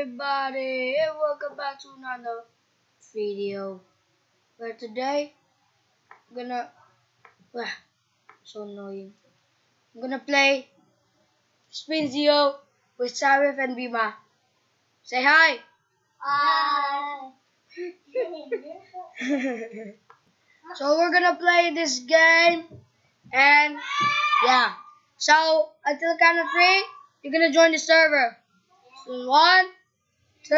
everybody, and welcome back to another video. Where today I'm gonna so annoying. I'm gonna play Spinzio with Sarif and Bima. Say hi. Hi. So we're gonna play this game, and yeah. So until the count of 3, you're gonna join the server. So 1, 2,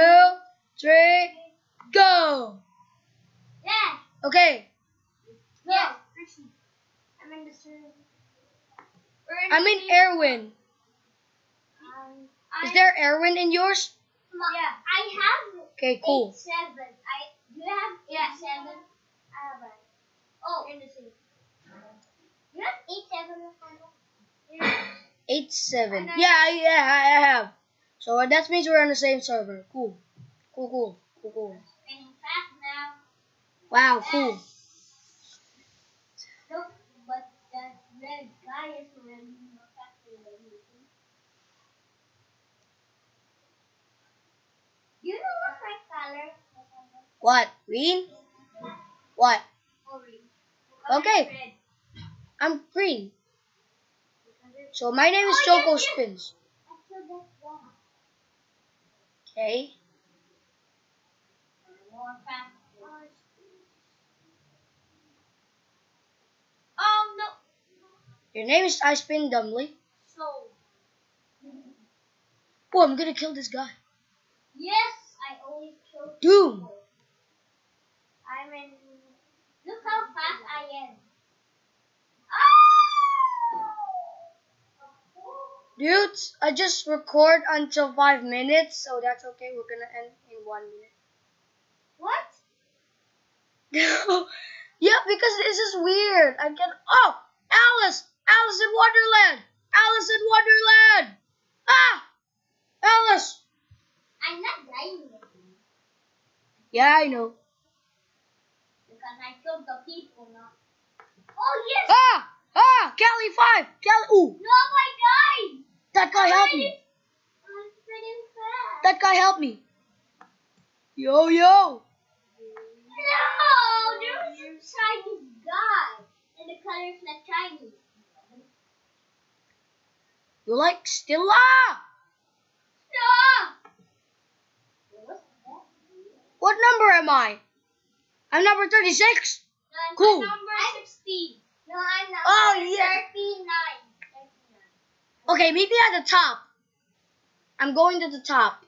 3, go. Yeah. Okay. Yeah. I'm in the server. I'm in Erwin. Is there Erwin in yours? Yeah. I have. Okay, cool. 8-7. Do you have 8-7? I have it. Oh, in the same. You have 8-7 8-7. Yeah, I have. So that means we're on the same server. Cool. Cool. Spinning fast now. Wow, cool. Look, but that red guy is running more faster than you. Do you know what's my color? What? Green? What? Orange. Okay. Red. I'm green. So my name is Choco Spins. I killed that guy. Okay. More fast. Oh no. Your name is I Spin Dumbly. So. Oh, I'm gonna kill this guy. Yes, I always kill Doom. people. I'm in. Look how fast I am. Dudes, I just record until 5 minutes, so that's okay. We're gonna end in 1 minute. What? Yeah, because this is weird. I can. Oh, Alice! Alice in Wonderland! Alice in Wonderland! Ah! Alice! I'm not dying with you. Yeah, I know. Because I killed the people now. Oh yes! Kelly 5! Kelly. Ooh! No, I died! That guy helped me. I'm pretty fast. That guy helped me. Yo! No! There was a Chinese guy. And the color's not Chinese. You like Stella? Stop! What's that? What number am I? I'm number 36. No, I'm Cool. number 16. No, I'm number Oh, yeah. 39. Okay, meet me at the top. I'm going to the top.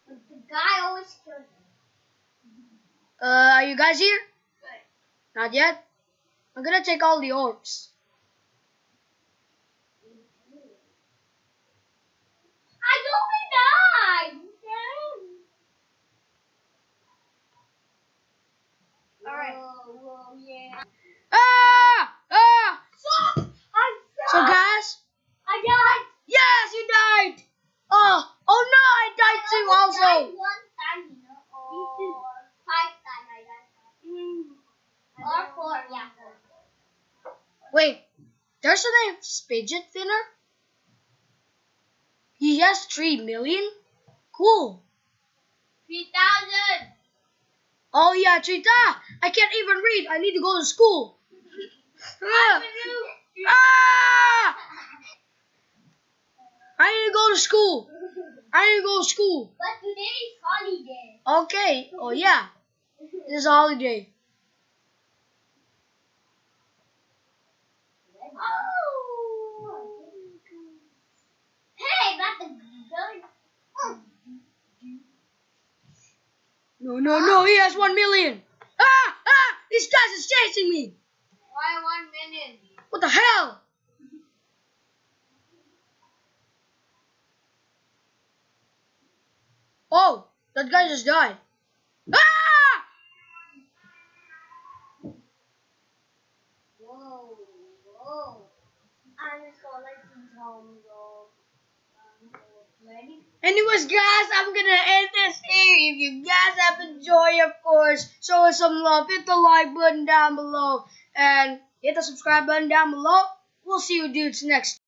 But the guy always kills me. Are you guys here? Good. Not yet. I'm gonna take all the orbs. I only died. Alright. Whoa, yeah. So guys, I died. yes, you died. Oh no, I died too I also. died 1 time, you know. Or 5 times I died. Or 4, yeah. 4. Wait, there's a name Fidget Thinner. He has 3 million. Cool. 3,000. Oh yeah, Trita. I can't even read. I need to go to school. I need to go to school. But today is holiday. Okay. Oh yeah. This is a holiday. Oh. Hey, that's a gun. No. He has 1 million. These guys is chasing me. Why 1 minute? What the hell? Oh, that guy just died. Whoa. I'm just gonna let these homes go. Ready? Anyways, guys, I'm gonna end this here. If you guys have enjoyed, of course, show us some love. Hit the like button down below and hit the subscribe button down below. We'll see you dudes next time.